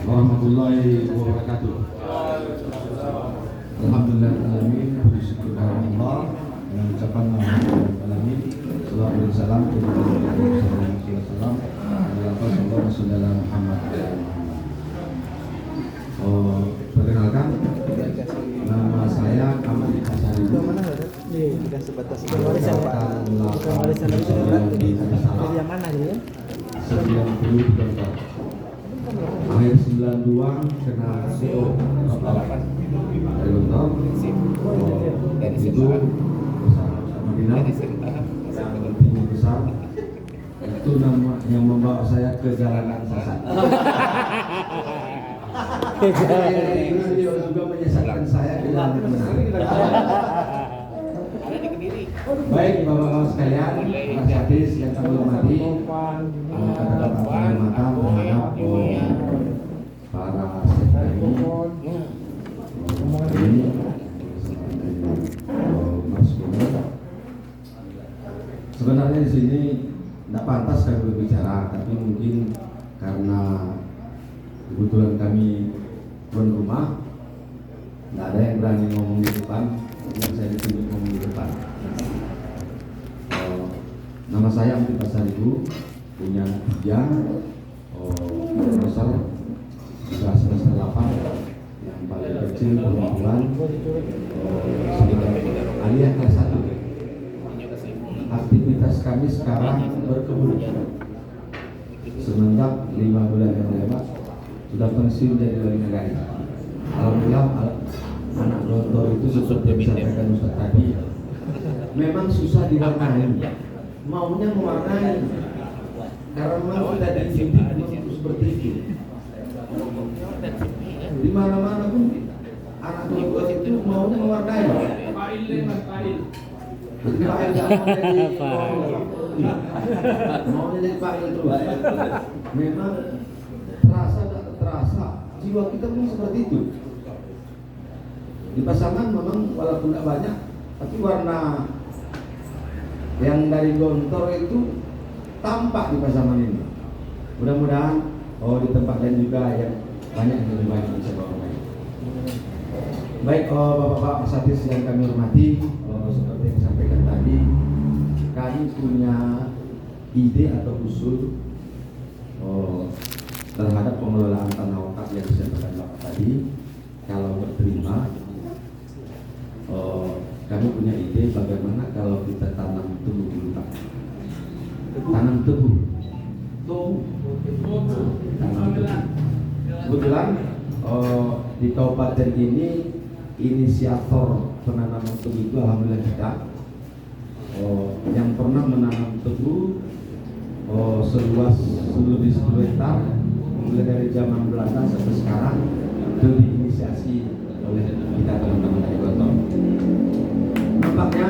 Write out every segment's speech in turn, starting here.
warahmatullahi wabarakatuh. Alhamdulillahirrahmanirrahim. Bersyukur kepada Allah dengan ucapan alhamdulillahirrahmanirrahim. Sallallahu alaihi wasallam. Perkenalkan, nama saya Ahmad Pasari. Tidak sebatas warisan yang mana ya? 90 contoh. Akhir 92 kena CO kapal dari Gontor. Itu bersama Dina yang tinggi besar. Itu nama yang membawa saya ke jalanan sesat. Dia juga menyesatkan saya ke jalan benar. Baik bapak-bapak sekalian, Mas Hadis yang kami hormati, kata-kata penghormatan terhadap para sektor ini, sebenarnya di sini tidak pantas kami berbicara, tapi mungkin karena kebetulan kami tuan rumah, tidak ada yang berani ngomong di depan, yang saya ditunjuk ngomong di depan. Nama saya Ahmad Pasaribu, punya 3 profesor, sudah semester 8, yang paling kecil perempuan, alias kelas 1. Aktivitas kami sekarang berkebun. Semenjak 5 bulan yang lewat sudah pensiun dari wali negara. Alhamdulillah anak Gontor itu seperti yang disampaikan Ustaz tadi, memang susah diwarnai. Maunya mewarnai karena memang sudah dididik untuk seperti itu. Di mana-mana pun anak Gontor itu maunya mewarnai. Maunya jadi fa'il terus. Memang terasa tak terasa jiwa kita pun seperti itu. Di pasangan memang walaupun tidak banyak, tapi warna yang dari Gontor itu tampak di pasangan ini. Mudah-mudahan di tempat lain juga yang banyak yang lebih banyak bisa bawa baik. Baik, bapak-bapak Asatidz yang kami hormati, seperti yang disampaikan tadi, kami punya ide atau usul terhadap pengelolaan tanah wakaf yang disampaikan bapak tadi. Kalau berterima, kami punya ide bagaimana kalau kita tanam tebu dulu Pak. Tanam tebu. Tanam tebu. Kebetulan di kabupaten ini inisiator penanaman tebu itu alhamdulillah kita. Yang pernah menanam tebu seluas lebih 10 hektar mulai dari zaman Belanda sampai sekarang itu diinisiasi oleh kita teman-teman dari Gontor. Nampaknya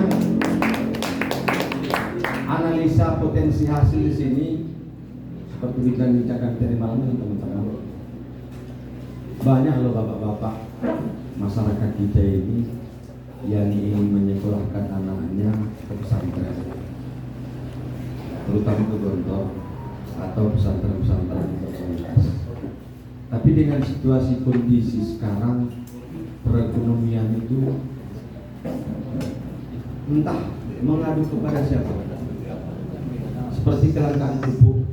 analisa potensi hasil di sini seperti bincang-bincangkan tadi malam ini teman-teman. Banyak loh bapak-bapak masyarakat kita ini yang ingin menyekolahkan anaknya ke pesantren, terutama ke Gontor atau pesantren-pesantren komunitas. Tapi dengan situasi kondisi sekarang, perekonomian itu entah mengadu kepada siapa. Seperti kelangkaan pupuk.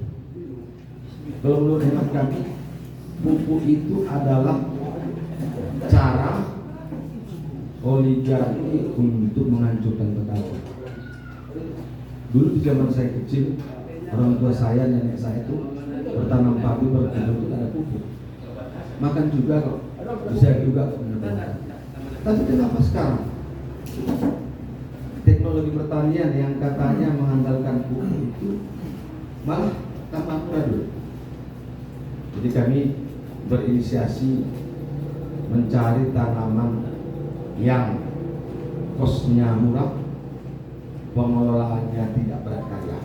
Kalau menurut hemat kami, pupuk itu adalah cara oligarki untuk menghancurkan petani. Dulu di zaman saya kecil, orang tua saya, nenek saya itu bertanam padi, berkebun itu ada pupuk. Makan juga kok, bisa juga. Tapi kenapa sekarang teknologi pertanian yang katanya mengandalkan pupuk itu malah tambah murah dulu? Jadi kami berinisiasi mencari tanaman yang kosnya murah, pengelolaannya tidak berat karya.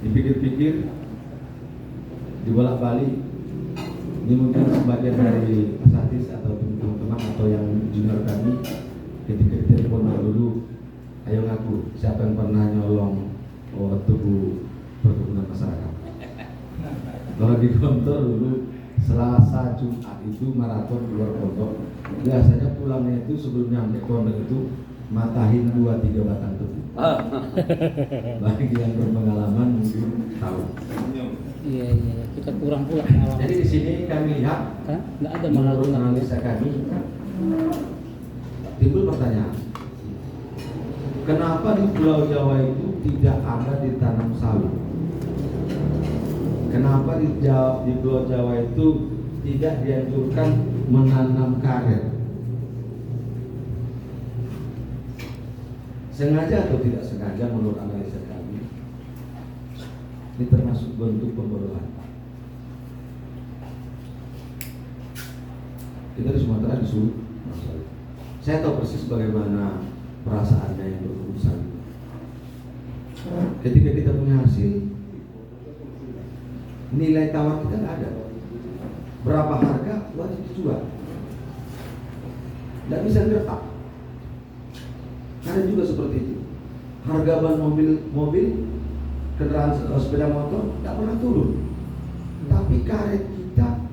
Dipikir-pikir, dibolak-balik. Ini mungkin sebagian dari Asatidz atau teman-teman atau yang junior kami ketika ditelepon dulu, ayo ngaku siapa yang pernah nyolong tubuh perkebunan masyarakat. Kalau di kantor dulu Selasa Jumat itu maraton keluar pondok. Biasanya pulangnya itu sebelum nyampe pondok itu matahin 2-3 batang tebu. Bagi yang berpengalaman mungkin tahu. Iya, kita kurang pula pengalaman. Jadi di sini kami lihat, Hah? Nggak ada menurut malah. analisa kami, timbul pertanyaan, kenapa di Pulau Jawa itu tidak ada ditanam sawit? Kenapa di Pulau Jawa itu tidak dianjurkan menanam karet? Sengaja atau tidak sengaja menurut analisa kami, ini termasuk bentuk pembodohan. Kita di Sumatera disuruh, saya tahu persis bagaimana perasaannya yang berurusan. Ketika kita punya hasil, nilai tawar kita nggak ada. Berapa harga wajib dijual, nggak bisa gertak. Ada juga seperti itu. Harga ban mobil, kendaraan sepeda motor nggak pernah turun. Tapi karet kita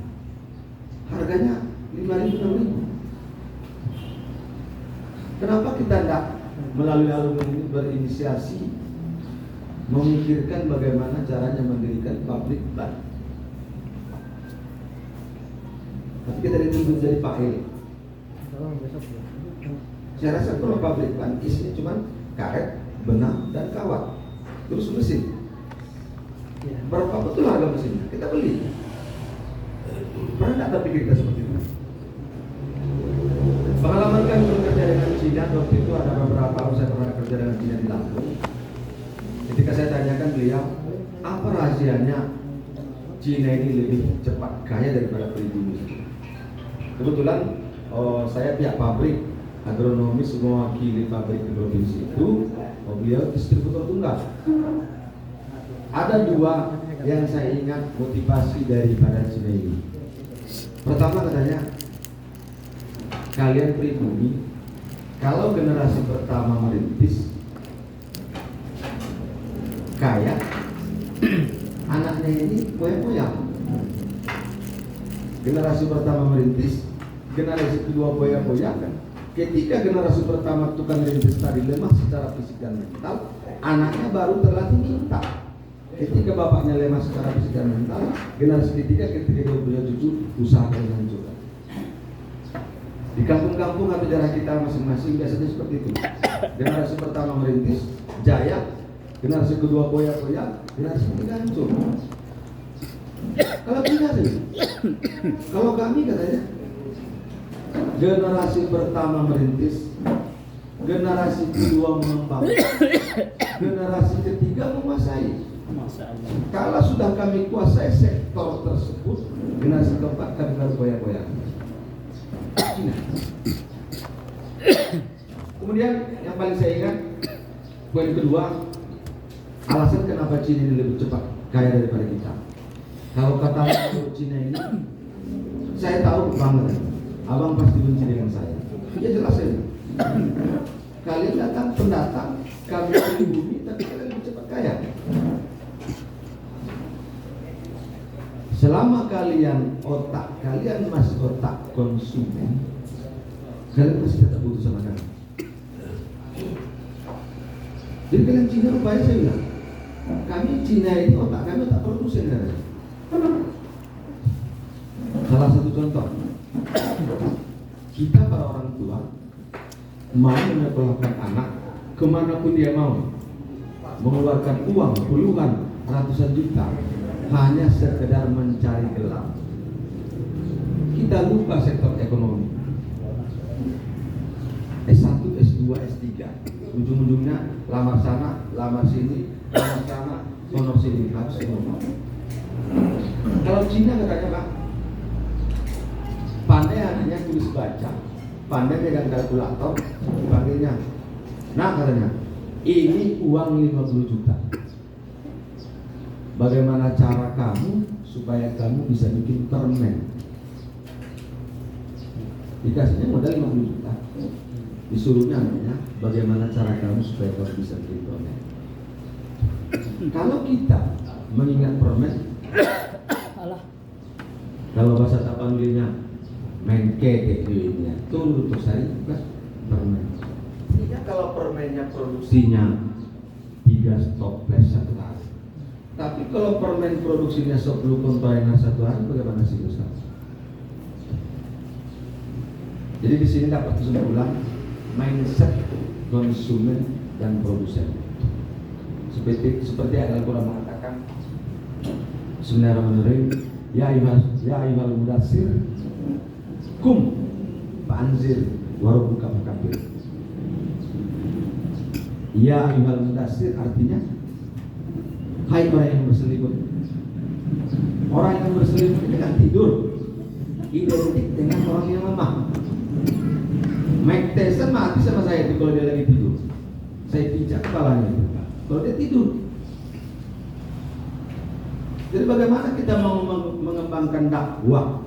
harganya 5.000-6.000. Kenapa kita tidak melalui alumni ini berinisiasi memikirkan bagaimana caranya mendirikan pabrik ban? Tapi kita dituntut jadi pakil. Saya rasa kalau pabrik ban isinya cuma karet, benang, dan kawat, terus mesin. Berapa betul harga mesinnya? Kita beli. Pernah tidak terpikir kita seperti itu? Pengalaman kami bekerja dengan Cina waktu itu ada beberapa tahun saya pernah kerja dengan Cina di Lampung. Ketika saya tanyakan beliau, apa rahasianya Cina ini lebih cepat kaya daripada pribumi? Kebetulan saya pihak pabrik agronomi semua wakili pabrik di provinsi itu, beliau distributor tunggal. Ada dua yang saya ingat motivasi daripada Cina ini. Pertama katanya, kalian pribumi, kalau generasi pertama merintis kaya, anaknya ini poya-poya. Generasi pertama merintis, generasi kedua poya-poya. Ketika generasi pertama tukang merintis tadi lemah secara fisik dan mental, anaknya baru terlatih minta. Ketika bapaknya lemah secara fisik dan mental, generasi ketiga ketika dia punya cucu, usaha yang hancur. Di kampung-kampung atau daerah kita masing-masing biasanya seperti itu. Generasi pertama merintis, jaya. Generasi kedua poya-poya, generasi ketiga hancur. Kalau tidak sih, kalau kami katanya, generasi pertama merintis, generasi kedua mengembang, generasi ketiga menguasai. Kalau sudah kami kuasai sektor tersebut, generasi keempat kami baru poya-poya. Kemudian yang paling saya ingat, poin kedua, alasan kenapa Cina ini lebih cepat kaya daripada kita. Kalau kata Cina ini, saya tahu banget, abang pasti benci dengan saya. Ya jelas ya. Kalian datang pendatang, kami di bumi, tapi kalian lebih cepat kaya. Selama otak kalian masih otak konsumen, kalian masih tetap butuh sama kami. Jadi kalian Cina rupanya saya bilang, kami Cina ini otak kami otak produsen kan? Salah satu contoh, kita para orang tua mau menyekolahkan anak kemanapun dia mau, mengeluarkan uang puluhan ratusan juta hanya sekedar mencari gelar. Kita lupa sektor ekonomi. S1, S2, S3, ujung-ujungnya lamar sana, lamar sini, lamar sana, honor sini, harus honor. Kalau Cina katanya Pak, pandai anaknya tulis baca, pandai megang kalkulator, dipanggilnya. Nah katanya, ini uang 50 juta. Bagaimana cara kamu supaya kamu bisa bikin permen? Dikasihnya modal 50 juta. Disuruhnya anaknya, bagaimana cara kamu supaya kamu bisa bikin permen? Kalau kita mengingat permen, Alah. Kalau bahasa Tapanggilnya menkete duitnya turun untuk saya bukan permen. Tidak kalau permennya produksinya 3 toples 1 hari. Tapi kalau permen produksinya 10 kontainer 1 hari, bagaimana sih Ustaz? Jadi di sini dapat kesimpulan mindset konsumen dan produsen. Seperti Al-Quran mengatakan, Bismillahirrahmanirrahim, ya ayyuhal mudatsir kum fa'anzir wa rabbuka fakabbir. Ya ayyuhal mudatsir artinya hai orang yang berselimut. Orang yang berselimut dengan tidur identik dengan orang yang lemah. Mike Tyson mati sama saya itu kalau dia lagi tidur. Saya pijak kepalanya kalau dia tidur. Jadi bagaimana kita mau mengembangkan dakwah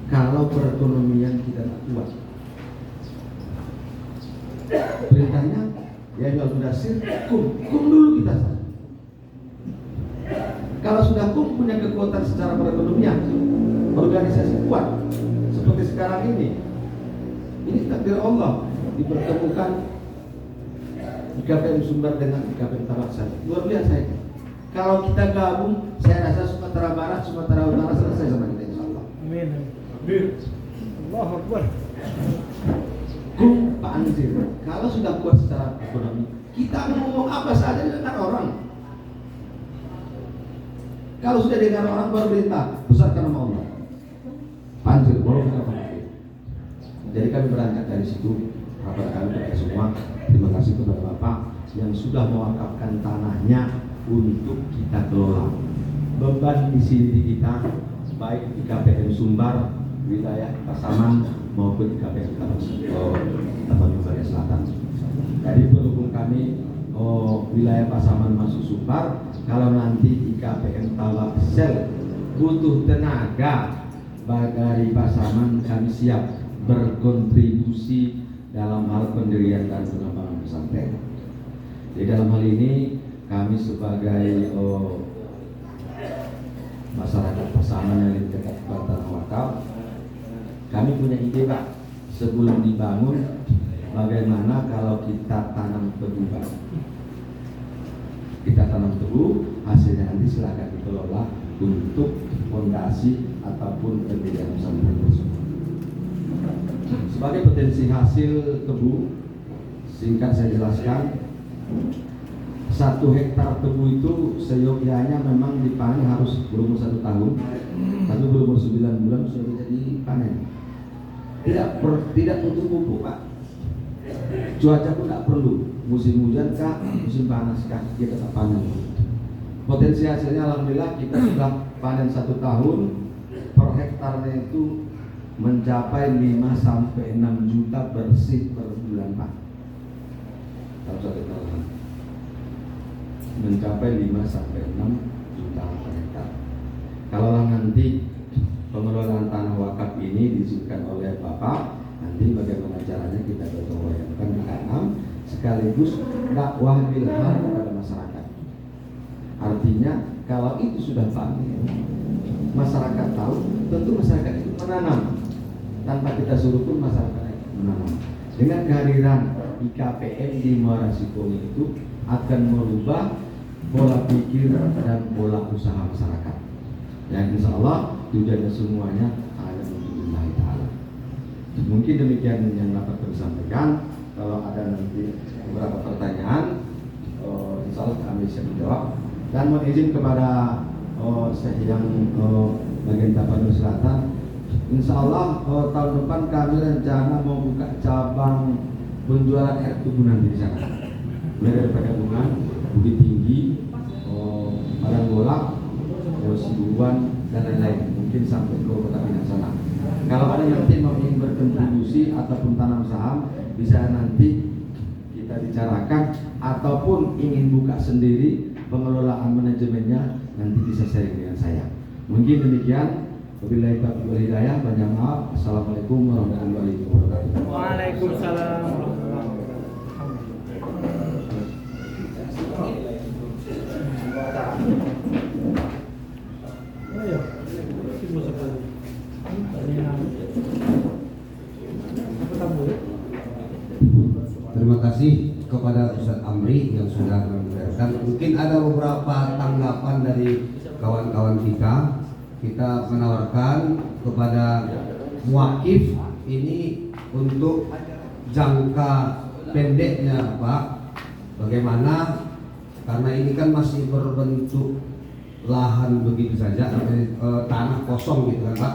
kalau perekonomian kita tak kuat? Perintahnya ya ayyuhal mudatsir kum dulu kita. Kalau sudah kum punya kekuatan secara perekonomian, organisasi kuat seperti sekarang ini takdir Allah dipertemukan IKPM Sumbar dengan IKPM Tabaksat. Luar biasa itu. Kalau kita gabung, saya rasa Sumatera Barat, Sumatera Utara selesai sama kita insyaallah. Amin. Allahu Akbar. Kum Pak Anzir. Kalau sudah kuat secara ekonomi, kita mau ngomong apa saja dengan orang. Kalau sudah dengar orang baru perintah, besarkan nama Allah. Panjir, baru kita pakai. Jadi kami berangkat dari situ. Rapat kami kepada semua. Terima kasih kepada Bapak yang sudah mewakafkan tanahnya untuk kita kelola. Beban di sini kita, baik di KPM Sumbar, wilayah Pasaman maupun di KPM Tapanuli Selatan. Jadi berhubung kami wilayah Pasaman masuk Sumbar, kalau nanti IKPM Tawaksel butuh tenaga dari Pasaman, kami siap berkontribusi dalam hal pendirian dan pengembangan pesantren. Di dalam hal ini kami sebagai masyarakat Pasaman yang dekat Tanah Wakaf, kami punya ide Pak, sebelum dibangun bagaimana kalau kita tanam tebu Pak. Kita tanam tebu, hasilnya nanti silakan dikelola untuk fondasi ataupun pendirian pesantren tersebut. Sebagai potensi hasil tebu, singkat saya jelaskan, 1 hektar tebu itu seyogyanya memang dipanen harus berumur 1 tahun, tapi berumur 9 bulan sudah bisa dipanen. Tidak untuk pupuk Pak. Cuaca pun tidak perlu, musim hujan kah, musim panas kah, kita tetap panen. Potensi hasilnya alhamdulillah kita sudah panen 1 tahun, per hektarnya itu mencapai 5 sampai 6 juta bersih per bulan Pak. Dalam 1 tahun mencapai 5 sampai 6 juta per hektar. Kalau nanti pengelolaan tanah wakaf ini disebutkan oleh Bapak, nanti bagaimana caranya kita gotong royongkan ditanam sekaligus dakwah ilham kepada masyarakat. Artinya kalau itu sudah panen, masyarakat tahu, tentu masyarakat itu menanam. Tanpa kita suruh pun masyarakat menanam. Dengan kehadiran IKPM di Muara Sikoli itu akan merubah pola pikir dan pola usaha masyarakat. Yang insya Allah tujuannya semuanya ada untuk Allah Ta'ala. Mungkin demikian yang dapat kami sampaikan. Kalau ada nanti beberapa pertanyaan, insya Allah kami siap menjawab. Dan mohon izin kepada saya yang bagian Tapanuli Selatan, insya Allah tahun depan kami rencana mau buka cabang penjualan air tubuh nanti di sana. Mulai dari Pekalongan, Bukit Tinggi, Padang Golak, Sibuan dan lain-lain. Mungkin sampai ke Kota Pinang sana. Kalau ada yang nanti mau ingin berkontribusi ataupun tanam saham, bisa nanti kita bicarakan, ataupun ingin buka sendiri pengelolaan manajemennya, nanti bisa sharing dengan saya. Mungkin demikian. Wabillahi taufiq wal hidayah. Banyak maaf. Assalamualaikum warahmatullahi wabarakatuh. Waalaikumsalam. kasih kepada Ustadz Amri yang sudah mendengarkan. Mungkin ada beberapa tanggapan dari kawan-kawan kita. Kita menawarkan kepada muakif ini untuk jangka pendeknya, Pak. Bagaimana? Karena ini kan masih berbentuk lahan begitu saja, tanah kosong gitu kan, Pak.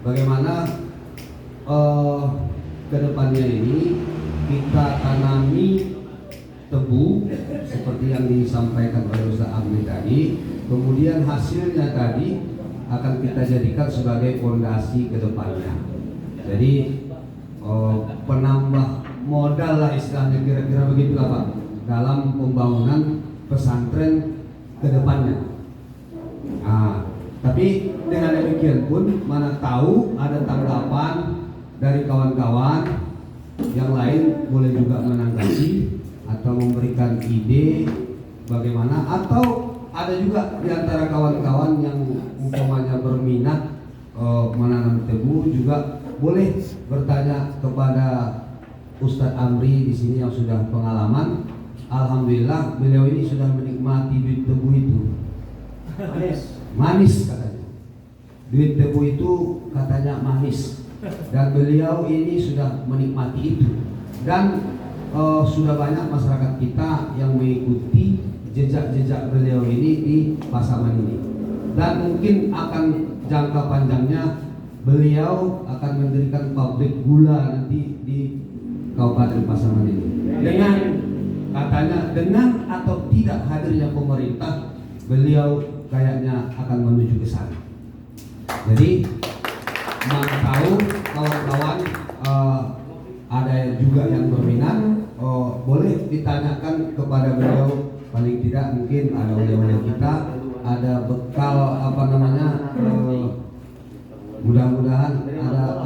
Bagaimana kedepannya ini kita tanami tebu seperti yang disampaikan oleh Ustaz Amri tadi, kemudian hasilnya tadi akan kita jadikan sebagai fondasi kedepannya. Jadi penambah modal lah istilahnya, kira-kira begitulah Pak, dalam pembangunan pesantren kedepannya. Nah, tapi dengan demikian pun mana tahu ada tanggapan dari kawan-kawan yang lain, boleh juga menanggapi atau memberikan ide bagaimana, atau ada juga di antara kawan-kawan yang umpamanya berminat menanam tebu juga boleh bertanya kepada Ustadz Amri di sini yang sudah pengalaman. Alhamdulillah beliau ini sudah menikmati duit tebu itu. Manis katanya. Duit tebu itu katanya manis. Dan beliau ini sudah menikmati itu, dan sudah banyak masyarakat kita yang mengikuti jejak-jejak beliau ini di Pasaman ini, dan mungkin akan jangka panjangnya beliau akan mendirikan pabrik gula nanti di Kabupaten Pasaman ini. Dengan katanya dengan atau tidak hadirnya pemerintah, beliau kayaknya akan menuju ke sana. Jadi mana tahu kawan-kawan ada juga yang berminat, boleh ditanyakan kepada beliau. Paling tidak mungkin ada oleh-oleh kita, ada bekal mudah-mudahan ada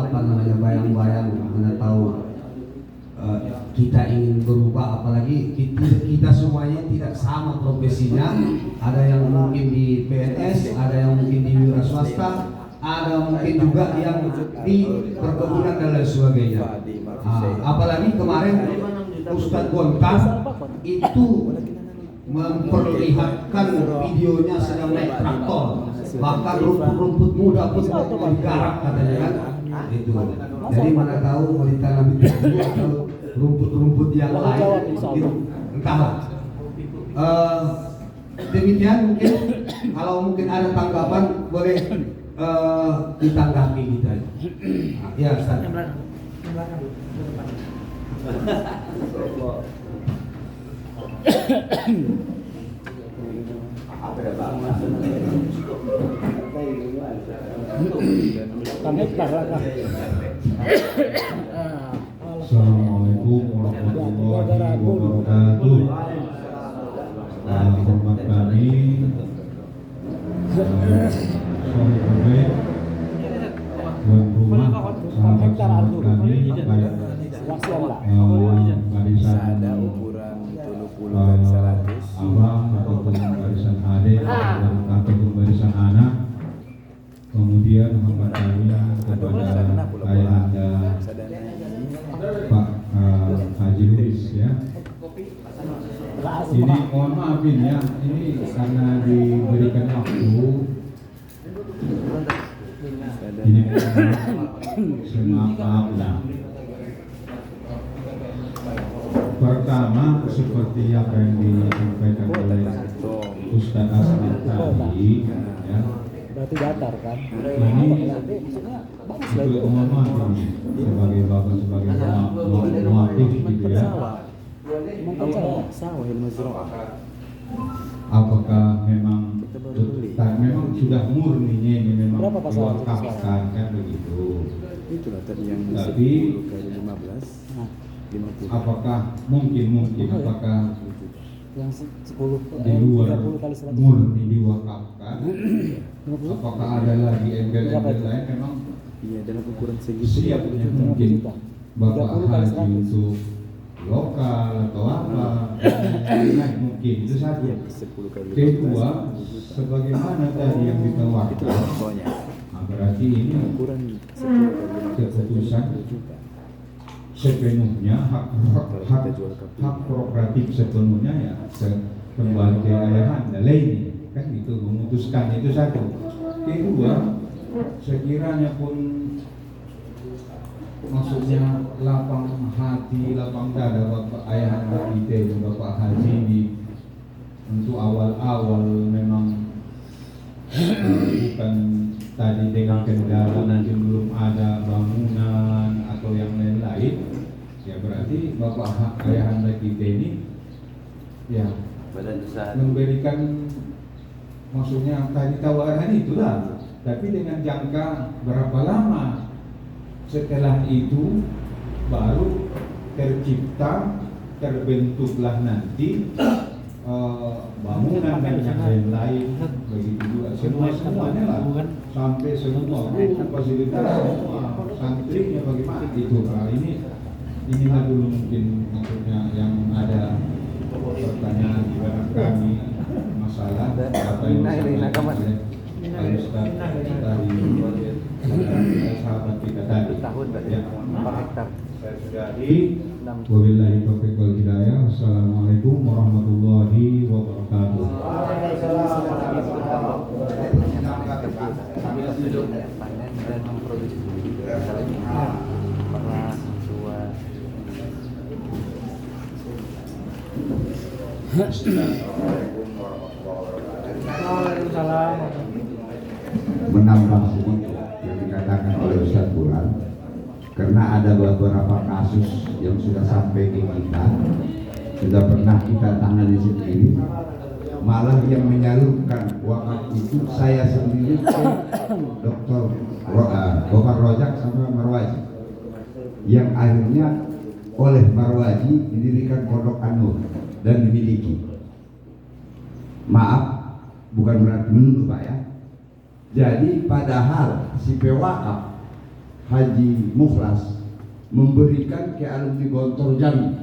bayang-bayang, mana tahu kita ingin berubah, apalagi kita semuanya tidak sama profesinya. Ada yang mungkin di PNS, ada yang mungkin di wira swasta, ada mungkin juga yang di perkebunan dan lain sebagainya. Apalagi kemarin Ustadz Gontan itu memperlihatkan videonya sedang naik traktor, bahkan rumput-rumput muda pun mau digarap katanya kan. Itu. Jadi mana tahu mau ditanam tebu atau rumput-rumput yang lain, gitu. Entahlah. Demikian mungkin, kalau mungkin ada tanggapan boleh ditanggapi gitu aja. Ya, Ustaz. Assalamualaikum warahmatullahi wabarakatuh. Hormat kami Sohibullah, tuan rumah, sahabat-sahabat kami, baik barisan abang ataupun barisan adik ataupun barisan anak. Kemudian hormat kami kepada ayahanda Pak Haji Luis ya. Ini mohon maaf ya, ini karena diberikan waktu. Ini semaaf lah. Pertama seperti apa yang disampaikan oleh Ustadz Asmi tadi ya. Berarti datar kan? Ini untuk mohon ini sebagai bapak sebagai muakif gitu ya. Apakah memang sudah murninya ini memang diwakafkan kan begitu? Itulah tadi yang tapi 15. Apakah mungkin apakah Yang 10 di luar 30 kali 100. murni diwakafkan? Apakah ada lagi embel-embel lain memang Iya, dalam ukuran segitu. siap mungkin Bapak Haji untuk lokal atau apa? Mungkin itu satu. 10 kali 15. Kedua, sebagaimana tadi yang ditawarkan, Itulah contohnya. berarti ini Ukuran 10 kali 15 keputusan juta. sepenuhnya hak prerogatif sepenuhnya ya kembali ke ayahan lain kan itu memutuskan itu satu. Kedua, sekiranya pun maksudnya lapang hati, lapang dada Bapak Ayahan kita itu Bapak Haji ini untuk awal-awal memang bukan tadi dengan kendala nanti belum ada bangunan atau yang lain-lain, ya berarti Bapak Ayahan kita ini ya memberikan maksudnya tadi tawaran itulah, tapi dengan jangka berapa lama. Setelah itu baru terbentuklah nanti bangunan dan yang lain-lain, begitu juga semuanya lah sampai semua fasilitas semua santrinya bagaimana itu. Nah, inilah dulu mungkin maksudnya yang ada pertanyaan di belakang kami masalah apa yang disampaikan oleh Ustaz tadi sahabat kita tadi ya. Saya sudahi. Wabillahi taufiq wal hidayah. Assalamualaikum warahmatullahi wabarakatuh. Dan memproduksi para siswa. Waalaikumsalam. Menambah sedikit yang dikatakan oleh Ustaz Bulan, karena ada beberapa kasus yang sudah sampai ke kita, sudah pernah kita tangani sendiri, malah yang menyalurkan wakaf itu saya sendiri ke Dr. Gofar Rojak sama Marwaji, yang akhirnya oleh Marwaji didirikan Pondok An-Nur dan dimiliki. Maaf, bukan berarti menuduh Pak ya. Jadi padahal si pewakaf Haji Mukhlas memberikan ke alumni Gontor Jambi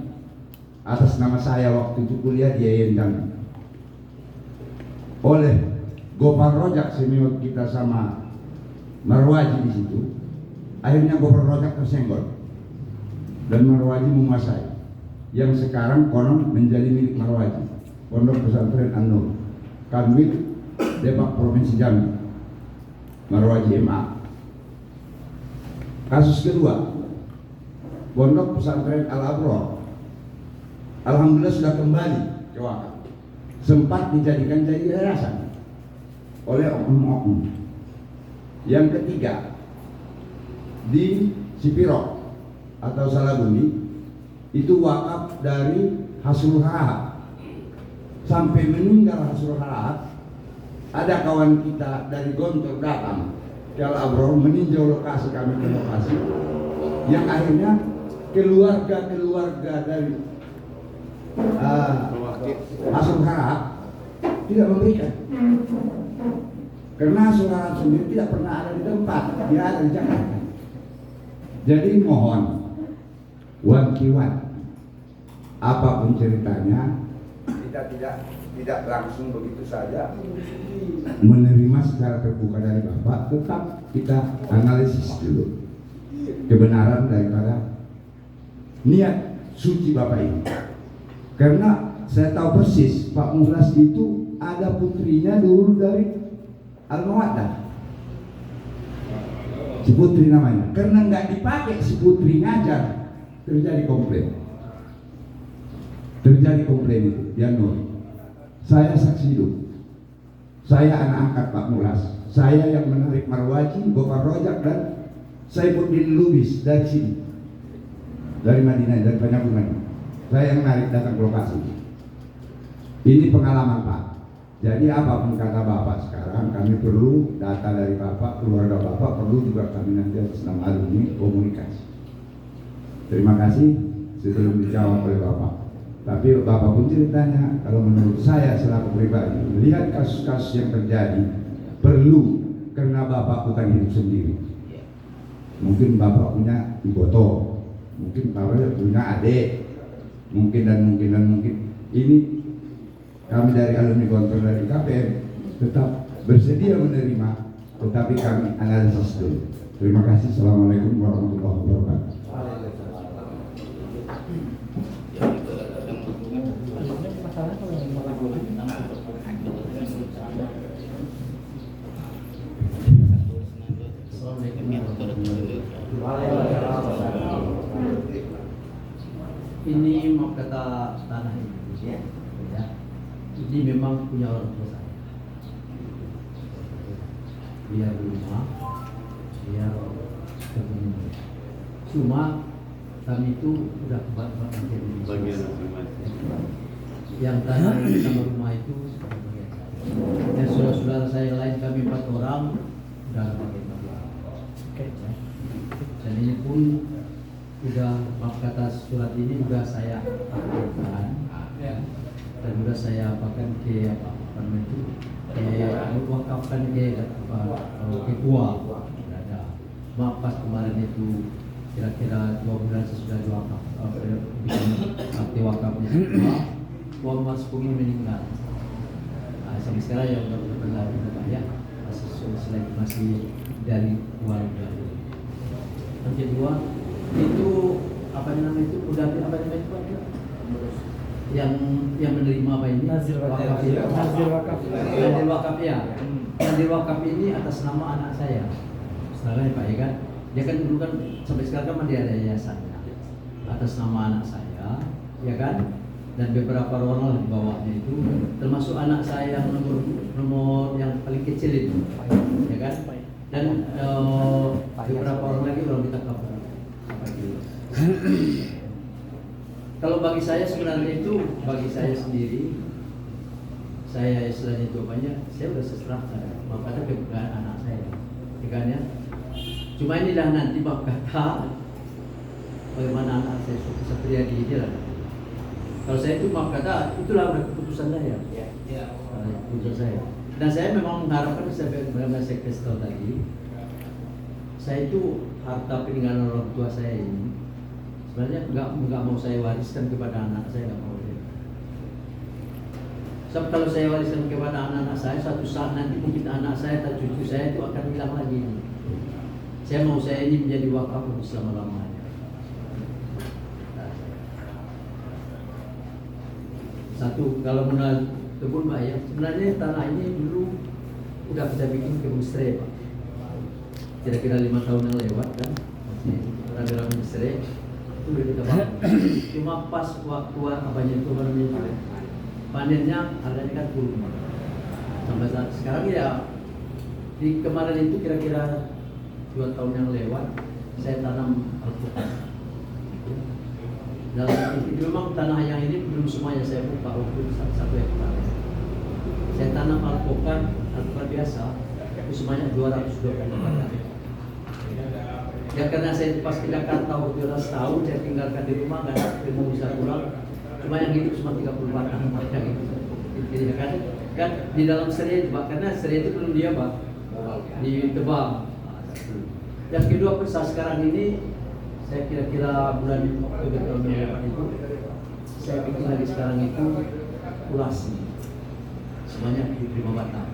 atas nama saya waktu itu kuliah di IAIN Jambi. Oleh Gofar Rojak senior kita sama Marwaji di situ, akhirnya Gofar Rojak tersenggol dan Marwaji menguasai, yang sekarang konon menjadi milik Marwaji, Pondok Pesantren An-Nur, Kanwil, Depok Provinsi Jambi, Marwaji MA. Kasus kedua, Pondok Pesantren Al-Abror, alhamdulillah sudah kembali ke wakaf. Sempat dijadikan jadi yayasan oleh oknum-oknum. Yang ketiga, di Sipirok atau Salabuni, itu wakaf dari Hasrul Harahap. Sampai meninggal Hasrul Harahap, ada kawan kita dari Gontor datang ke Al-Abror meninjau lokasi kami ke lokasi, yang akhirnya keluarga dari Hasrul Harahap tidak memberikan, karena Hasrul Harahap sendiri tidak pernah ada di tempat, dia ada di Jakarta. Jadi mohon wanti-wanti, apapun ceritanya, kita tidak langsung begitu saja menerima secara terbuka dari Bapak, tetap kita analisis dulu kebenaran daripada niat suci Bapak ini. Karena saya tahu persis Pak Mukhlas itu ada putrinya dulu dari Al-Mawaddah, si putri namanya. Karena nggak dipakai si putri ngajar, terjadi komplain itu di An-Nur. Saya saksi hidup, saya anak angkat Pak Mukhlas, saya yang menarik Marwaji, Gofar Rojak dan Saifuddin Lubis dari sini, dari Madinah, dari Penyambungan. Saya yang menarik datang ke lokasi. Ini pengalaman Pak. Jadi apapun kata Bapak sekarang, kami perlu data dari Bapak, keluarga Bapak, perlu juga kami nanti atas nama alumni komunikasi. Terima kasih sebelum dijawab oleh Bapak. Tapi Bapak pun ceritanya, kalau menurut saya selaku pribadi, melihat kasus-kasus yang terjadi, perlu, karena Bapak bukan hidup sendiri. Mungkin Bapak punya iboto, mungkin Bapak punya adik, mungkin. Ini kami dari alumni Gontor dari KPM tetap bersedia menerima, tetapi kami analisis dulu. Terima kasih. Assalamualaikum warahmatullahi wabarakatuh. Masalahnya kalau yang malah Ini mau kata tanah ini, ya. Ini memang punya orang tua saya. Biar rumah, biar kebun. Cuma kami itu udah bagian yang tanah sama rumah itu bagian saya. Dan saudara-saudara saya lain kami 4 orang udah bagian bagian. Dan ini pun udah maaf kata surat ini udah saya akhirkan dan udah saya apakan ke apa namanya itu wakafkan ke gua ada maaf pas kemarin itu kira-kira 2 bulan sesudah diwakaf bikin akte wakafnya gua Mas Pungin meninggal sampai sekarang ya udah berlalu ya masih dari keluarga. Yang kedua itu apa namanya itu udah apa namanya itu yang menerima apa ini Nazir wakaf. Nazir wakaf ya. Nazir wakaf ini atas nama anak saya. Sebenarnya Pak ya kan dia kan dulu kan sampai sekarang kan dia ada yayasannya atas nama anak saya ya kan, dan beberapa orang di bawahnya itu termasuk anak saya yang nomor yang paling kecil itu ya kan, dan beberapa orang lagi belum ditangkap. Kalau bagi saya sebenarnya itu bagi saya sendiri, saya istilahnya itu banyak, saya sudah seserah makanya kebukaan anak saya, ya kan ya. Cuma inilah nanti bab kata bagaimana anak saya Satria di dia. Kalau saya itu bab kata itulah udah keputusan saya, keputusan saya. Dan saya memang mengharapkan saya benar-benar saya kasih tahu tadi, saya itu harta peninggalan orang tua saya ini sebenarnya nggak mau saya wariskan kepada anak saya, nggak mau. Sebab kalau saya wariskan kepada anak-anak saya, satu saat nanti mungkin anak saya atau cucu saya itu akan hilang lagi. Saya mau saya ini menjadi wakaf untuk selama-lamanya. Satu, kalau mengenal kebun Pak ya, sebenarnya tanah ini dulu udah kita bikin kebun serai Pak. Kira-kira 5 tahun yang lewat kan, rame-rame serai itu udah kita bangun. Cuma pas waktu apanya itu panennya harganya kan turun. Sampai saat sekarang ya di kemarin itu kira-kira 2 tahun yang lewat saya tanam alpukat. Dalam itu memang tanah yang ini belum semuanya saya buka untuk 1 hektar. Saya tanam alpukat biasa itu sebanyak 220 ya, karena saya pas tinggalkan tahun 12 tahun saya tinggalkan di rumah nggak mau bisa pulang, cuma yang hidup cuma 30 batang yang itu kan di dalam serai itu Pak, karena serai itu belum dia Pak ditebang. Yang kedua pesah sekarang ini saya kira-kira bulan Oktober tahun depan itu saya bikin lagi sekarang itu kulasi sebanyak 5 batang.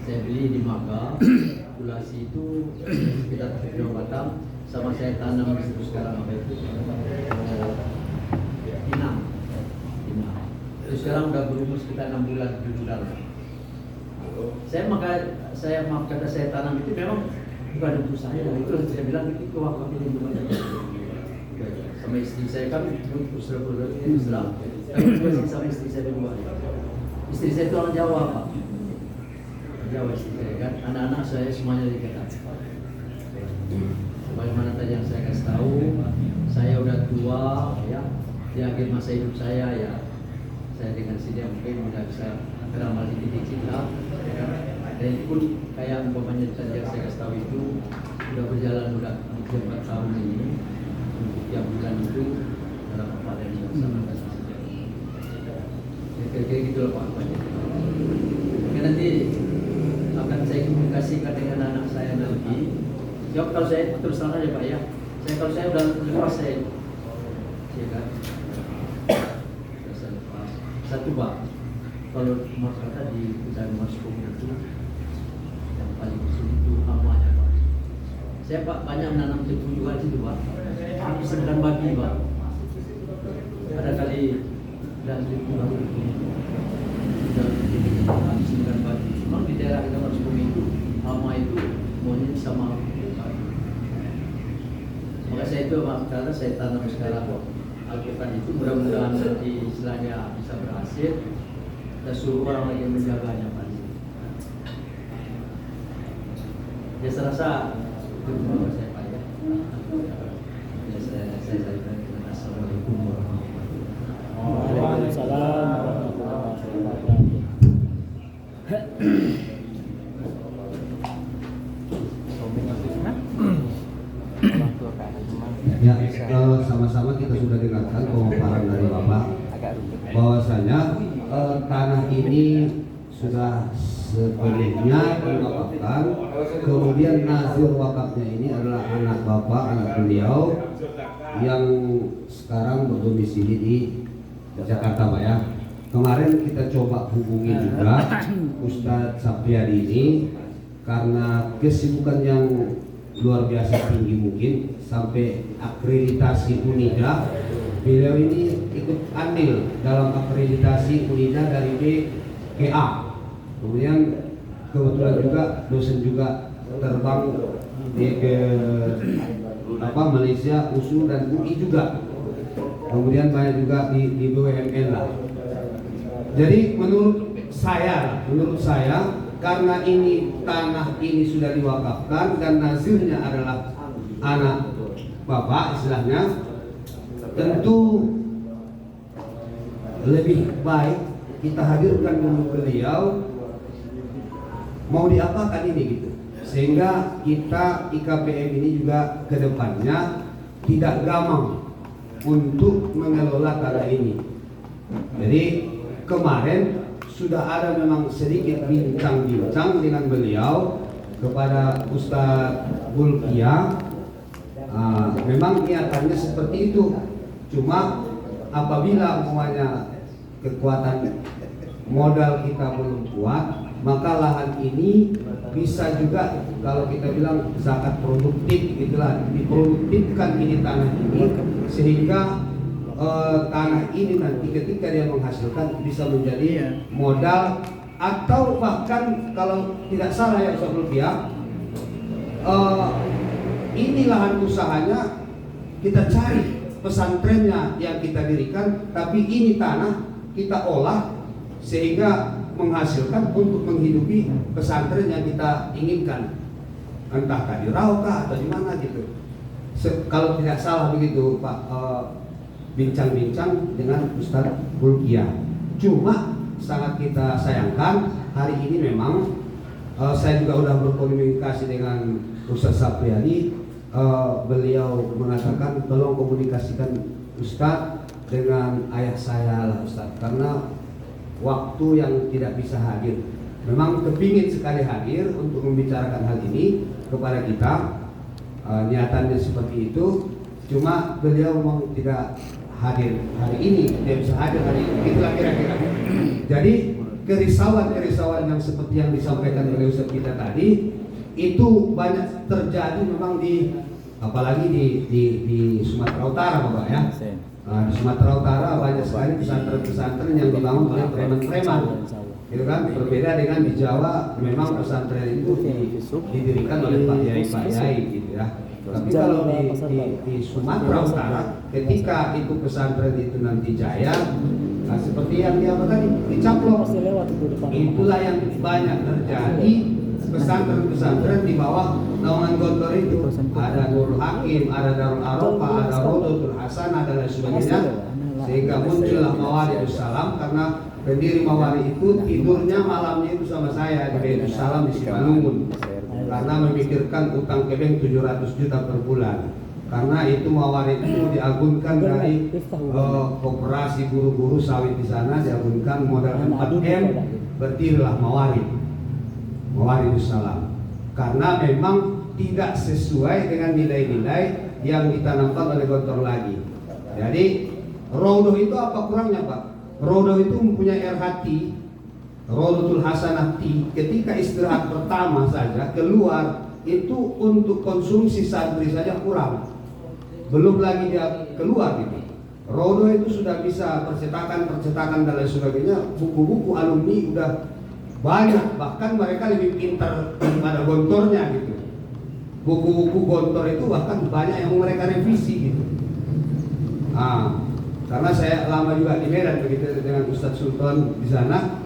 Saya beli di Maga, kulasi itu sekitar 5 batang, sama saya tanam itu sekarang apa itu inang. Terus sekarang udah berumur sekitar 6 bulan 7 bulan. Saya maaf kata saya tanam itu memang bukan untuk saya, itu saya bilang itu wakaf ini bukan sama istri saya kan untuk saudara Islam, tapi sama istri saya berdua. Istri saya itu orang Jawa Pak. Jawa istri saya kan, anak-anak saya semuanya di Jakarta. Bagaimana tadi yang saya kasih tahu, saya udah tua ya, di akhir masa hidup saya ya, saya dengan sini mungkin udah bisa beramal dikit-dikit lah. Ya. Dan itu pun kayak umpamanya tadi yang saya kasih tahu itu udah berjalan udah 4 tahun ini, untuk tiap bulan itu dalam apa yang bersama kasih. Kira-kira gitu loh Pak. Mungkin nanti akan saya komunikasikan dengan anak saya nanti. Jawab kalau saya terus terang aja Pak ya. Kalau saya udah lepas saya, ya kan. Satu Pak, kalau maaf kata di perusahaan masuk itu yang paling sulit itu amanya Pak. Saya Pak banyak menanam tebu juga di situ Pak. Habis 9 bagi Pak. dari kurang dan habis dengan baju. Memang di daerah kita harus itu hama itu maunya sama. Maka saya itu karena saya tanam sekarang Al-Quran itu mudah-mudahan nanti istilahnya bisa berhasil. Kita suruh orang lagi menjaganya Pak. Ya saya rasa itu menurut saya Pak ya. Ya saya Assalamualaikum warahmatullahi wabarakatuh. Waalaikumsalam warahmatullahi wabarakatuh. Orang tua ke anak memang Ya, bisa sama-sama kita sudah dengarkan pemaparan dari Bapak agak rumit. bahwasanya tanah ini sudah sepenuhnya diwakafkan. Kemudian nazir wakafnya ini adalah anak Bapak, anak beliau yang sekarang berdomisili di Jakarta, Pak ya. Kemarin kita coba hubungi juga Ustadz Sapriadi ini karena kesibukan yang luar biasa tinggi mungkin sampai akreditasi UNIDA. Beliau ini ikut andil dalam akreditasi UNIDA dari BGA. Kemudian kebetulan juga dosen juga terbang ke Malaysia, USU dan UI juga. Kemudian banyak juga di BUMN lah. Jadi menurut saya karena ini tanah ini sudah diwakafkan dan nazirnya adalah anak Bapak istilahnya, tentu lebih baik kita hadirkan dulu beliau mau diapakan ini gitu, sehingga kita IKPM ini juga kedepannya tidak gampang untuk mengelola tanah ini. Jadi kemarin sudah ada memang sedikit bincang-bincang dengan beliau kepada Ustadz Bulkia. Memang niatannya seperti itu, cuma apabila umpamanya kekuatan modal kita belum kuat, maka lahan ini bisa juga kalau kita bilang zakat produktif gitulah, diproduktifkan ini tanah ini sehingga tanah ini nanti ketika dia menghasilkan bisa menjadi modal, atau bahkan kalau tidak salah ya Ustaz Bulkia, ini lahan usahanya kita cari pesantrennya yang kita dirikan, tapi ini tanah kita olah sehingga menghasilkan untuk menghidupi pesantren yang kita inginkan, entah di Rauka atau di mana gitu. Kalau tidak salah begitu Pak, bincang-bincang dengan Ustadz Bulkia. Cuma sangat kita sayangkan hari ini memang saya juga sudah berkomunikasi dengan Ustadz Sapriadi. Beliau mengatakan tolong komunikasikan Ustadz dengan ayah saya lah Ustadz, karena waktu yang tidak bisa hadir. Memang kepingin sekali hadir untuk membicarakan hal ini kepada kita, niatannya seperti itu. Cuma beliau memang tidak hadir hari ini, tidak bisa hadir hari ini. Itulah kira-kira. Jadi kerisauan yang seperti yang disampaikan oleh Ustadz kita tadi itu banyak terjadi memang apalagi di Sumatera Utara Bapak ya. Di Sumatera Utara banyak sekali pesantren-pesantren yang dibangun oleh preman-preman, gitu kan. Berbeda dengan di Jawa, memang pesantren itu didirikan oleh Pak Yai gitu ya. Tapi kalau di Sumatera Utara, ketika itu pesantren itu nanti jaya, seperti yang dia tadi dicaplok, itulah yang banyak terjadi. Pesantren-pesantren di bawah naungan Gontor itu ada Nurul Hakim, ada Darul Arafah, ada Rodotul Hasanah dan lain sebagainya, sehingga muncullah Mawaridus Salam karena pendiri Mawari itu tidurnya malamnya itu sama saya di Baitus Salam di Simalungun karena memikirkan utang kebeng 700 juta per bulan. Karena itu Mawari itu diagunkan dari koperasi guru-guru sawit di sana, diagunkan modal 4M, berdirilah Mawaridus Salam, karena memang tidak sesuai dengan nilai-nilai yang ditanamkan oleh Gontor lagi. Jadi Rodoh itu apa kurangnya Pak? Rodoh itu mempunyai air hati, Rodotul Hasanah, ketika istirahat pertama saja keluar itu untuk konsumsi santri saja kurang, belum lagi dia keluar gitu. Rodo itu sudah bisa percetakan dan lain sebagainya. Buku-buku alumni udah banyak, bahkan mereka lebih pintar daripada gontornya gitu. Buku-buku gontor itu bahkan banyak yang mereka revisi gitu. Karena saya lama juga di Medan begitu dengan Ustadz Sultan di sana,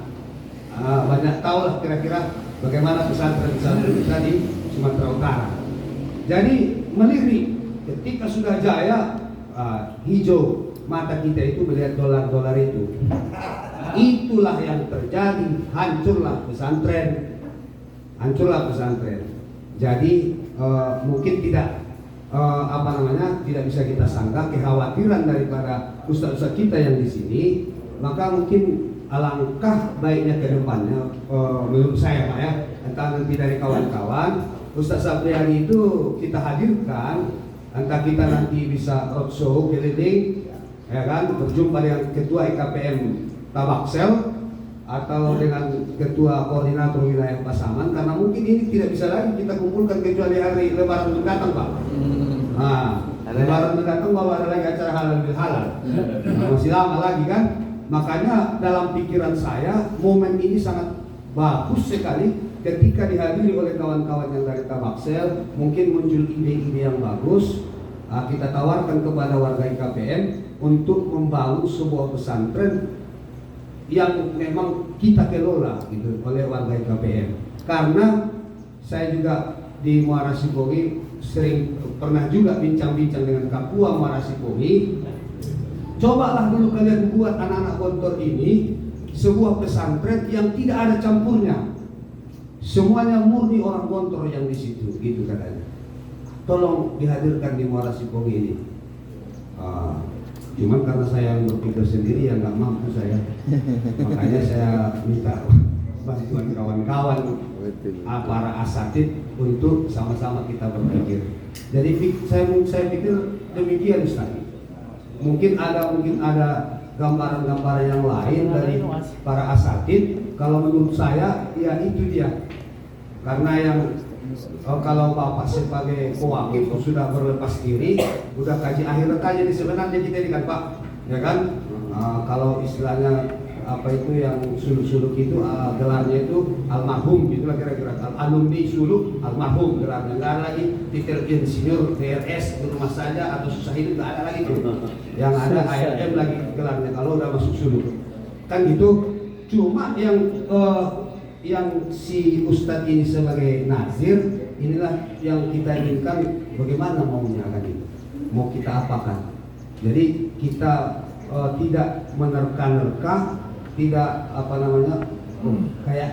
banyak tahu lah kira-kira bagaimana pesantren-pesantren kita di Sumatera Utara. Jadi melirik ketika sudah jaya, hijau mata kita itu melihat dolar-dolar itu. Itulah yang terjadi, hancurlah pesantren. Jadi mungkin tidak tidak bisa kita sangka kekhawatiran daripada ustaz-ustaz kita yang di sini, maka mungkin alangkah baiknya ke depannya, menurut saya Pak ya, entah nanti dari kawan-kawan, Ustaz Sapriani itu kita hadirkan, entah kita nanti bisa roadshow keliling, ya kan, berjumpa dengan Ketua IKPM Tabaksel atau dengan Ketua Koordinator Wilayah Pasaman, karena mungkin ini tidak bisa lagi kita kumpulkan kecuali hari Lebaran mendatang Pak. Lebaran mendatang bahwa ada lagi acara halal bihalal, masih lama lagi kan. Makanya dalam pikiran saya momen ini sangat bagus sekali ketika dihadiri oleh kawan-kawan yang dari Tabaksel. Mungkin muncul ide-ide yang bagus, kita tawarkan kepada warga IKPM untuk membangun sebuah pesantren yang memang kita kelola gitu oleh warga IKPM. Karena saya juga di Muara Sipohi pernah juga bincang-bincang dengan Kapua Muara Sipohi. Cobalah dulu kalian buat anak-anak gontor ini sebuah pesantren yang tidak ada campurnya. Semuanya murni orang gontor yang di situ, gitu katanya. Tolong dihadirkan di Muara Sipohi ini. Cuman karena saya yang berpikir sendiri ya nggak mampu saya. Makanya saya minta bantuan kawan-kawan para asatid untuk sama-sama kita berpikir. Jadi saya pikir demikian Ustaz. Mungkin ada gambaran-gambaran yang lain dari para asatid. Kalau menurut saya ya itu dia. Karena yang kalau Bapak sebagai pewakil sudah berlepas diri, udah kaji akhirat aja di sebenarnya kita ini kan Pak, ya kan? Kalau istilahnya apa itu yang suluk-suluk itu gelarnya itu almarhum gitulah kira-kira, alumni suluk almarhum gelarnya, nggak ada lagi titel insinyur DRS di rumah saja atau susah hidup, nggak ada lagi tuh. Yang ada ALM lagi gelarnya kalau udah masuk suluk kan gitu. Cuma yang si Ustadz ini sebagai nazir, inilah yang kita inginkan bagaimana maunya kan itu, mau kita apakan. Jadi kita tidak menerka-nerka, tidak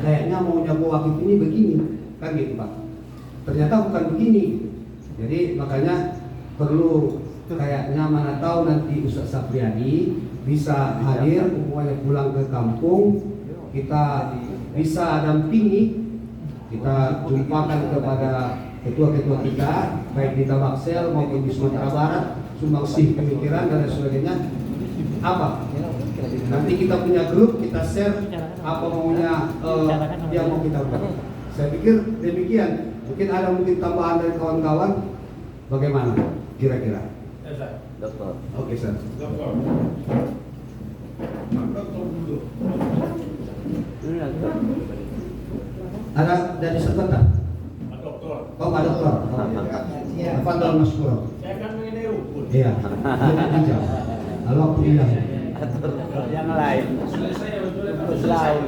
kayaknya maunya wakil ini begini kan gitu Pak, ternyata bukan begini. Jadi makanya perlu kayaknya mana tahu nanti Ustaz Sapriani bisa hadir, semuanya pulang ke kampung, kita bisa dampingi, kita jumpakan kepada ketua-ketua kita baik di Tabaksel maupun di Sumatera Barat, sumbangsih pemikiran dan sebagainya. Apa? Nanti kita punya grup, kita share apa maunya yang mau kita buat. Saya pikir demikian. Mungkin ada tambahan dari kawan-kawan. Bagaimana? Kira-kira? Dokter. Oke, Sir. Ada dari sebentar. Oh, Pak Dokter. Apa dalam Mas Puro? Saya akan mengenai rukun. Iya. Alhamdulillah. Yang lain. Lain.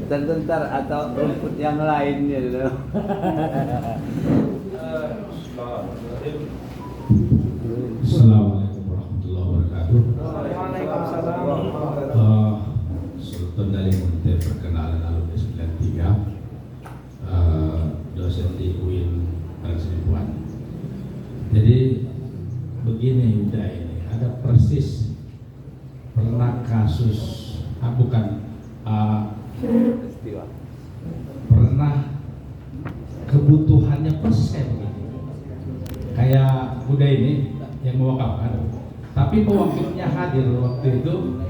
Bentar atau rumput yang lainnya loh. Assalamualaikum warahmatullahi wabarakatuh. Waalaikumsalam. Sultan dari Munte perkenalan alumni 93, dosen di UIN Transribuan. Jadi begini udah ini ada persis pernah kasus pernah kebutuhannya persis kayak begini, kayak udah ini yang mewakafkan, tapi pewakilnya hadir waktu itu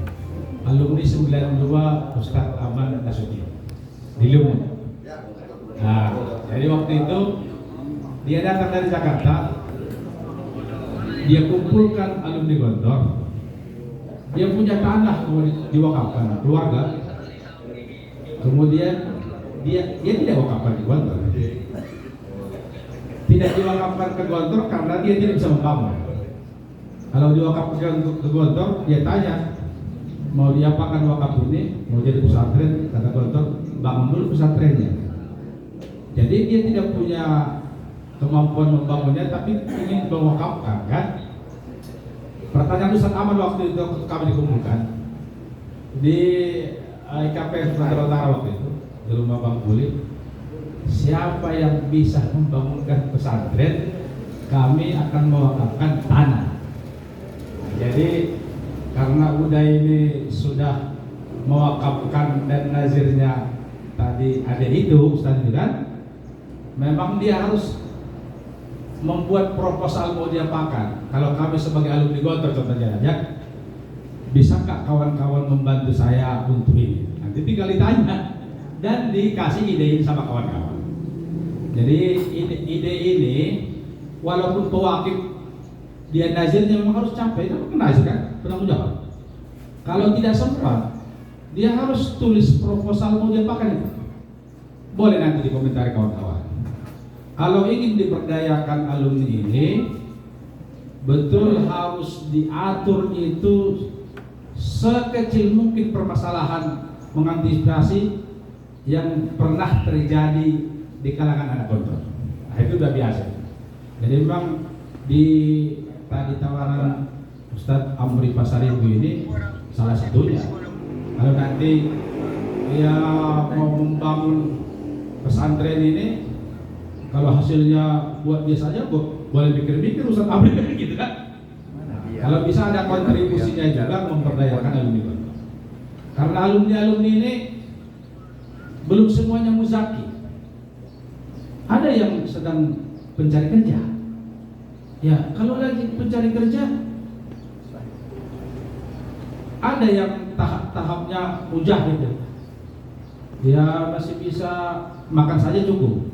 alumni 92 Ustadz Aman Nasution di Lumut. Nah, jadi waktu itu dia datang dari Jakarta dia kumpulkan alumni Gontor, dia punya tanah mau diwakafkan keluarga, kemudian dia tidak wakafkan di Gontor, tidak diwakafkan ke Gontor karena dia tidak bisa membangun. Kalau diwakafkan ke Gontor, dia tanya mau diapakan wakaf ini, mau jadi pesantren, kata Gontor bangun dulu pesantrennya. Jadi dia tidak punya kemampuan membangunnya, tapi ingin mewakafkan, kan? Pertanyaan Ustaz Aman waktu itu kami dikumpulkan di IKP Sumatera Utara waktu itu di rumah Bang Kulit, siapa yang bisa membangunkan pesantren, kami akan mewakafkan tanah. Jadi karena udah ini sudah mewakafkan dan nazirnya tadi ada itu Ustaz itu kan, memang dia harus membuat proposal mau diapakan. Kalau kami sebagai alumni Gontor contohnya aja, bisakah kawan-kawan membantu saya untuk ini? Nanti tinggal ditanya dan dikasih idein sama kawan-kawan. Jadi ide ini walaupun pewakif dia nazirnya memang harus capek, itu kan nazir kan, penanggung jawab. Kalau tidak sempat, dia harus tulis proposal mau diapakan itu. Boleh nanti dikomentari kawan-kawan. Kalau ingin diberdayakan alumni ini, betul harus diatur itu sekecil mungkin permasalahan mengantisipasi yang pernah terjadi di kalangan anak Gontor. Nah, itu udah biasa. Jadi memang di tadi tawaran Ustadz Amri Pasaribu ini salah satunya. Kalau nanti dia mau membangun pesantren ini, kalau hasilnya buat dia saja, boleh mikir-mikir Ustadz Amri gitu kan. Kalau bisa ada kontribusinya juga memperdayakan alumni Gontor. Karena alumni ini belum semuanya muzaki. Ada yang sedang pencari kerja. Ya, kalau lagi pencari kerja, ada yang tahap-tahapnya ujah gitu. Dia masih bisa makan saja cukup.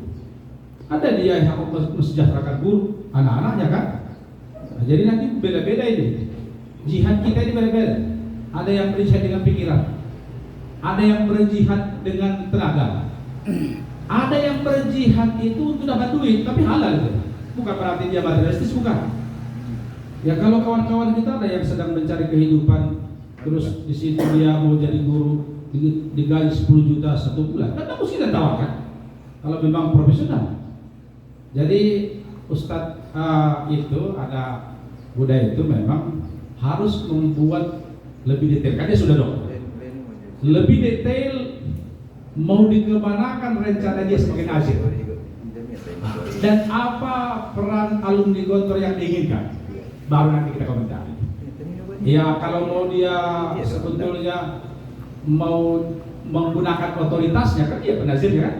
Ada dia yang mesejahterakan guru, anak-anaknya kan. Nah, jadi nanti beda-beda ini. Jihad kita ini beda-beda. Ada yang berjihad dengan pikiran, ada yang berjihad dengan tenaga, ada yang berjihad itu untuk dapat duit, tapi halal itu. Bukan berarti dia materialistis, bukan. Ya kalau kawan-kawan kita ada yang sedang mencari kehidupan, terus di situ dia mau jadi guru, digaji 10 juta 1 bulan, kan harus kita tawarkan. Kalau memang profesional. Jadi Ustadz itu ada budaya itu memang harus membuat lebih detail. Kan dia sudah dokter. Lebih detail mau dikemanakan rencana dia sebagai nazir. Dan apa peran alumni Gontor yang diinginkan, baru nanti kita komentari. Ya kalau mau dia sebetulnya mau menggunakan otoritasnya, kan dia penazir kan.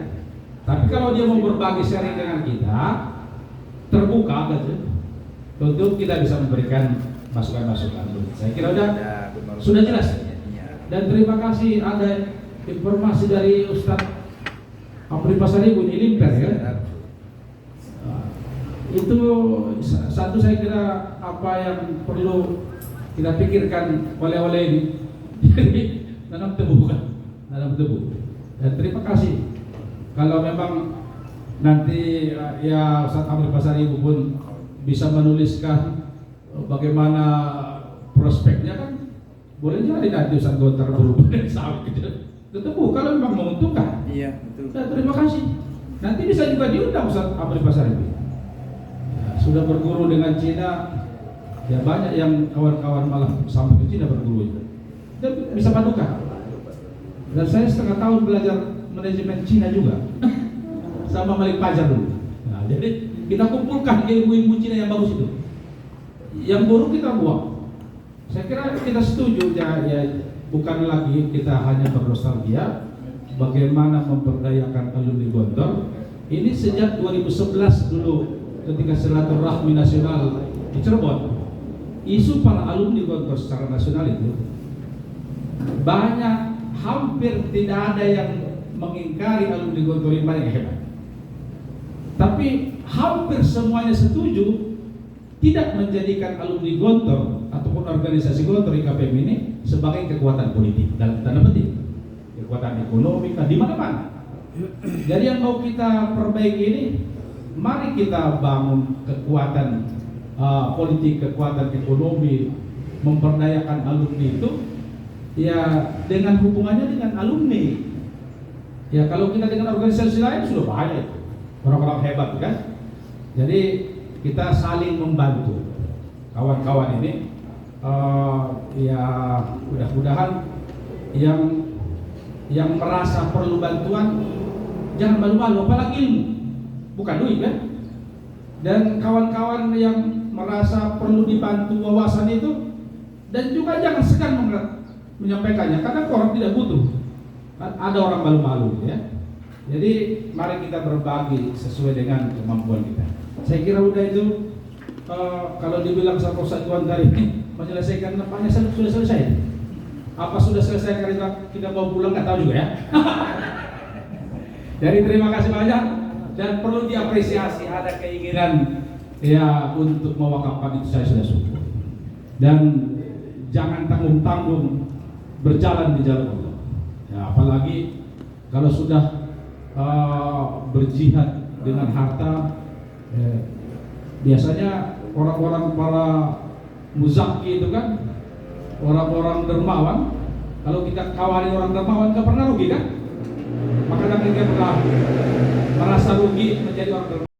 Tapi kalau dia mau berbagi sharing dengan kita, terbuka gitu, tentu kita bisa memberikan masukan-masukan. Saya kira sudah jelas. Dan terima kasih ada informasi dari Ustadz Amri Pasaribu ini limper ya. Itu satu saya kira apa yang perlu kita pikirkan oleh ini. Jadi nanam tebu kan, nanam tebu. Dan terima kasih kalau memang nanti ya Ustadz Amri Pasaribu pun bisa menuliskan bagaimana prospeknya kan, boleh jadi nanti Ustadz Gontor berubah dari sawit gitu. Tebu kalau memang menguntungkan. Iya betul. Dan terima kasih. Nanti bisa juga diundang Ustadz Amri Pasaribu. Sudah berguru dengan Cina, ya banyak yang kawan-kawan malah sampai ke Cina berguru. Dan bisa padukan. Dan saya setengah tahun belajar manajemen Cina juga, sama Malik Pajar dulu. Nah, jadi kita kumpulkan ilmu-ilmu Cina yang bagus itu. Yang buruk kita buang. Saya kira kita setuju ya bukan lagi kita hanya bernostalgia bagaimana memberdayakan alumni Gontor. Ini sejak 2011 dulu ketika silaturahmi nasional di Cirebon, isu para alumni Gontor secara nasional itu banyak, hampir tidak ada yang mengingkari alumni Gontor ini banyak hebat. Tapi hampir semuanya setuju tidak menjadikan alumni Gontor ataupun organisasi Gontor IKPM ini sebagai kekuatan politik dalam tanda petik, kekuatan ekonomi di mana-mana. Jadi yang mau kita perbaiki ini, mari kita bangun kekuatan politik, kekuatan ekonomi, memperdayakan alumni itu ya dengan hubungannya dengan alumni. Ya kalau kita dengan organisasi lain sudah banyak orang-orang hebat kan. Jadi kita saling membantu kawan-kawan ini. Ya mudah-mudahan yang merasa perlu bantuan jangan malu-malu, apalagi ilmu, bukan duit kan. Dan kawan-kawan yang merasa perlu dibantu wawasan itu, dan juga jangan segan menyampaikannya, karena orang tidak butuh. Ada orang malu-malu ya. Jadi mari kita berbagi sesuai dengan kemampuan kita. Saya kira udah itu. Kalau dibilang sama Ustaz Iwan tadi menyelesaikan nampaknya sudah selesai. Apa sudah selesai karena kita mau pulang nggak tahu juga ya. Jadi terima kasih banyak, dan perlu diapresiasi ada keinginan ya untuk mewakafkan itu, saya sudah syukur. Dan jangan tanggung-tanggung berjalan di jalan Allah. Ya, apalagi kalau sudah berjihad dengan harta, biasanya orang-orang para muzaki itu kan orang-orang dermawan. Kalau kita kawali orang dermawan nggak pernah rugi kan? Maka kita pernah merasa rugi menjadi orang dermawan.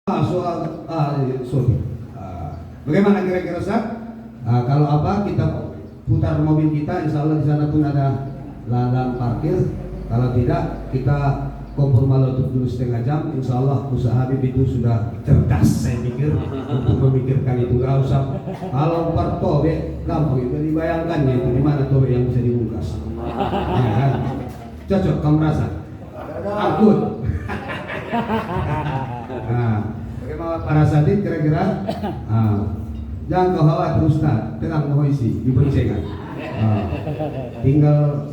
Soal sorry. Bagaimana kira-kira Ustaz? Kalau apa kita putar mobil kita, insya Allah di sana pun ada ladang parkir. Kalau tidak, kita kompor molotov dulu setengah jam. Insya Allah Ustaz Habib itu sudah cerdas, saya pikir, untuk memikirkan itu. Gak usah kalau per tobe gampang itu dibayangkannya itu di mana tobe yang bisa dibungkas. Ya, kan? Cocok kamu rasa? Akut. Nah, bagaimana para sadid kira-kira? Jangan kau khawatir Ustaz, tenang mau isi, diboncengan. Tinggal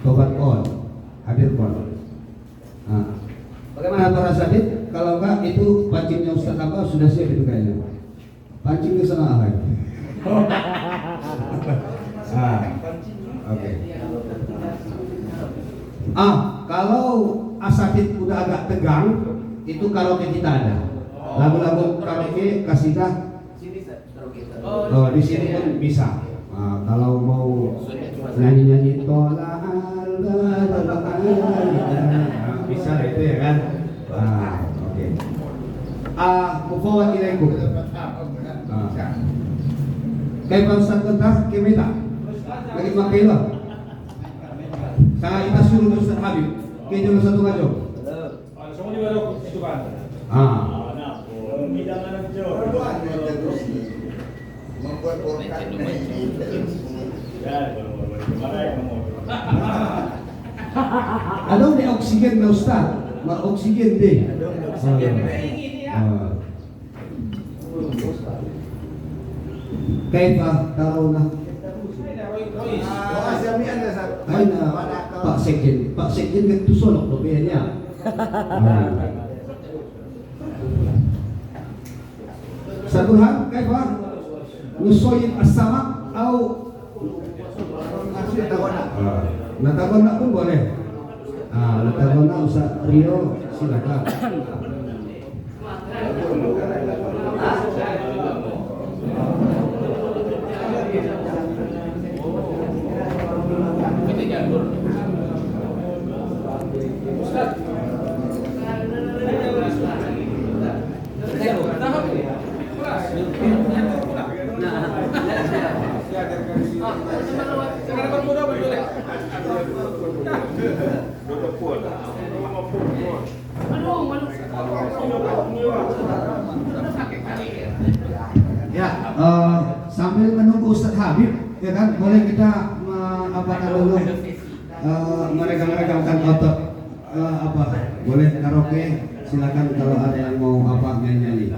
tobat on, hadir on. Bagaimana para sadid? Kalau enggak itu pancingnya Ustaz apa sudah siap itu kayaknya. Pancing ke sana apa? Oke. Kalau asatid udah agak tegang, itu karaoke kita ada. Lagu-lagu karaoke kasidah. Di sini pun bisa. Kalau mau nyanyi-nyanyi tola bisa itu ya kan. Oke. Mufawwad ilaikum. Kayak Ustaz tentang kita lagi pakai lah. Saya kita suruh Ustaz Habib. Kita dulu satu ngajo. Semua di bawah itu kan. Membuat organ ada udah oksigen na Ustaz, oksigen deh. Kaifa tarawna? Pak Sekjen kan itu solok dobianya. Satu hal, kaifa nusoyin as-sama au natagona pun boleh. Natagona Ustaz Rio silakan. Ya, sambil menunggu Ustaz Habib, ya kan, boleh kita dulu meregang-regangkan otot, boleh karaoke, silakan kalau ada yang mau nyanyi-nyanyi.